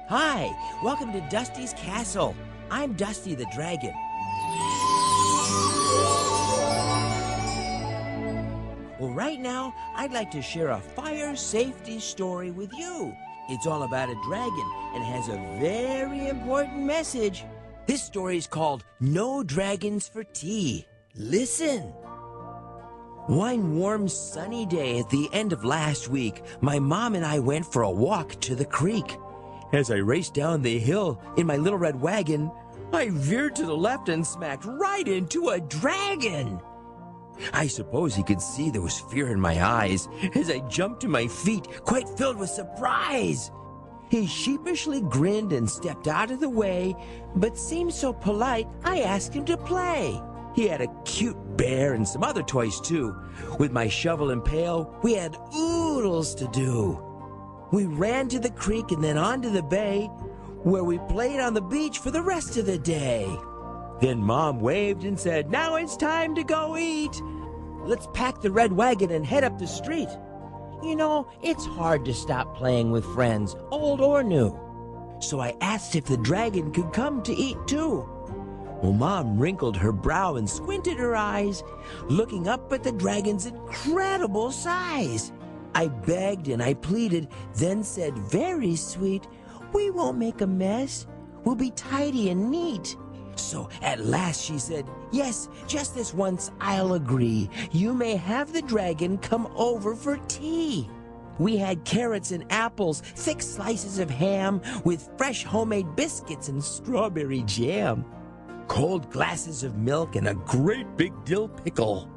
Hi, welcome to Dusty's Castle. I'm Dusty the Dragon. Well, right now, I'd like to share a fire safety story with you. It's all about a dragon and has a very important message. This story is called No Dragons for Tea. Listen. One warm, sunny day at the end of last week, my mom and I went for a walk to the creek. As I raced down the hill in my little red wagon, I veered to the left and smacked right into a dragon. I suppose he could see there was fear in my eyes as I jumped to my feet, quite filled with surprise. He sheepishly grinned and stepped out of the way, but seemed so polite I asked him to play. He had a cute bear and some other toys too. With my shovel and pail, we had oodles to do. We ran to the creek and then on to the bay, where we played on the beach for the rest of the day. Then Mom waved and said, "Now it's time to go eat. Let's pack the red wagon and head up the street." You know, it's hard to stop playing with friends, old or new. So I asked if the dragon could come to eat too. Well, Mom wrinkled her brow and squinted her eyes, looking up at the dragon's incredible size. I begged and I pleaded, then said very sweet, "We won't make a mess. We'll be tidy and neat." So at last she said, "Yes, just this once I'll agree. You may have the dragon come over for tea." We had carrots and apples, thick slices of ham, with fresh homemade biscuits and strawberry jam, cold glasses of milk, and a great big dill pickle.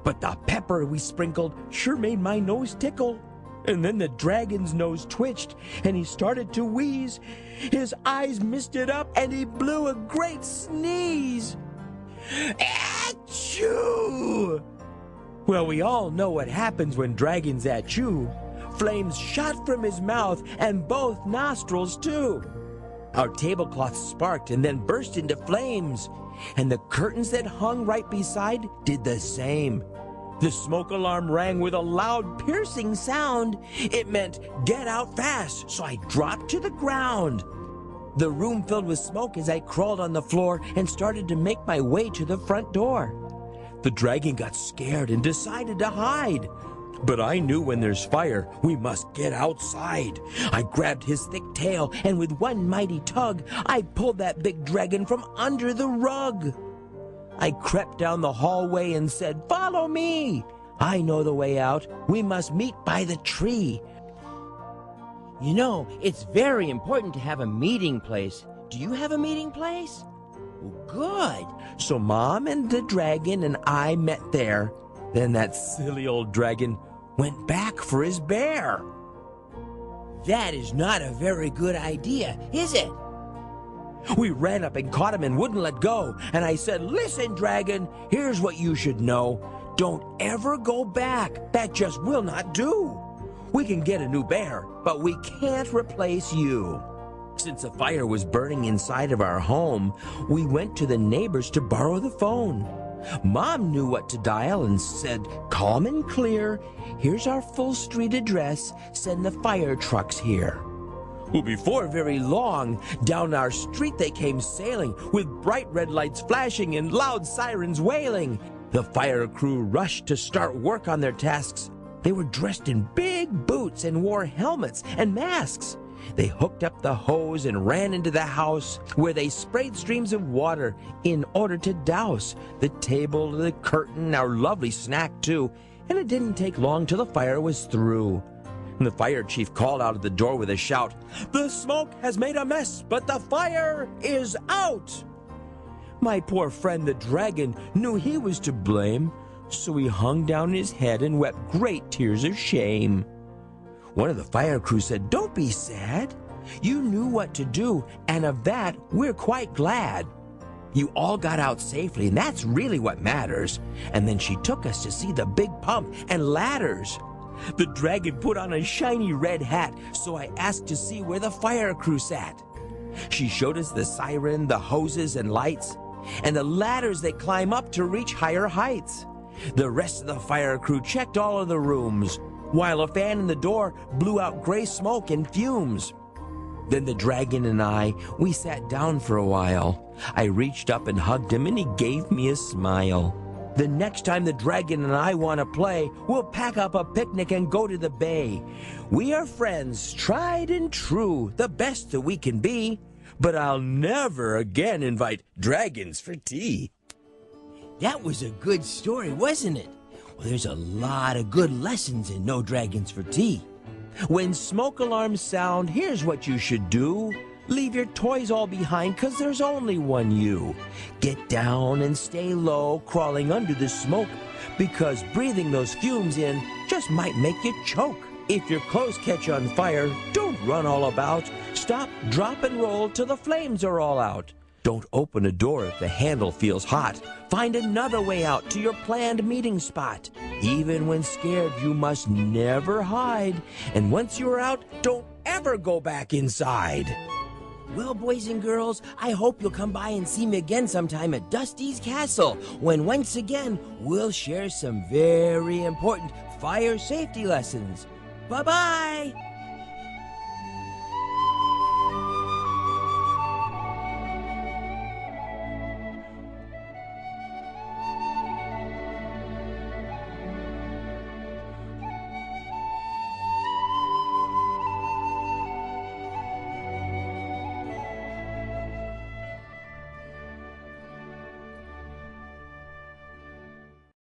But the pepper we sprinkled sure made my nose tickle. And then the dragon's nose twitched, and he started to wheeze. His eyes misted up, and he blew a great sneeze. Achoo! Well, we all know what happens when dragons achoo. Flames shot from his mouth, and both nostrils too. Our tablecloth sparked and then burst into flames, and the curtains that hung right beside did the same. The smoke alarm rang with a loud, piercing sound. It meant, "Get out fast," so I dropped to the ground. The room filled with smoke as I crawled on the floor and started to make my way to the front door. The dragon got scared and decided to hide. But I knew when there's fire, we must get outside. I grabbed his thick tail, and with one mighty tug, I pulled that big dragon from under the rug. I crept down the hallway and said, "Follow me. I know the way out. We must meet by the tree." You know, it's very important to have a meeting place. Do you have a meeting place? Well, good. So Mom and the dragon and I met there. Then that silly old dragon went back for his bear. That is not a very good idea, is it? We ran up and caught him and wouldn't let go. And I said, "Listen, dragon, here's what you should know. Don't ever go back. That just will not do. We can get a new bear, but we can't replace you." Since a fire was burning inside of our home, we went to the neighbors to borrow the phone. Mom knew what to dial and said, calm and clear, "Here's our full street address. Send the fire trucks here." Well, before very long, down our street they came sailing, with bright red lights flashing and loud sirens wailing. The fire crew rushed to start work on their tasks. They were dressed in big boots and wore helmets and masks. They hooked up the hose and ran into the house, where they sprayed streams of water in order to douse the table, the curtain, our lovely snack too, and it didn't take long till the fire was through. And the fire chief called out of the door with a shout, "The smoke has made a mess, but the fire is out!" My poor friend the dragon knew he was to blame, so he hung down his head and wept great tears of shame. One of the fire crew said, "Don't be sad. You knew what to do, and of that we're quite glad. You all got out safely, and that's really what matters." And then she took us to see the big pump and ladders. The dragon put on a shiny red hat, so I asked to see where the fire crew sat. She showed us the siren, the hoses and lights, and the ladders that climb up to reach higher heights. The rest of the fire crew checked all of the rooms, while a fan in the door blew out gray smoke and fumes. Then the dragon and we sat down for a while. I reached up and hugged him, and he gave me a smile. The next time the dragon and I want to play, we'll pack up a picnic and go to the bay. We are friends, tried and true, the best that we can be. But I'll never again invite dragons for tea. That was a good story, wasn't it? Well, there's a lot of good lessons in No Dragons for Tea. When smoke alarms sound, here's what you should do. Leave your toys all behind, 'cause there's only one you. Get down and stay low, crawling under the smoke, because breathing those fumes in just might make you choke. If your clothes catch on fire, don't run all about. Stop, drop, and roll till the flames are all out. Don't open a door if the handle feels hot. Find another way out to your planned meeting spot. Even when scared, you must never hide. And once you're out, don't ever go back inside. Well, boys and girls, I hope you'll come by and see me again sometime at Dusty's Castle, when once again we'll share some very important fire safety lessons. Bye-bye!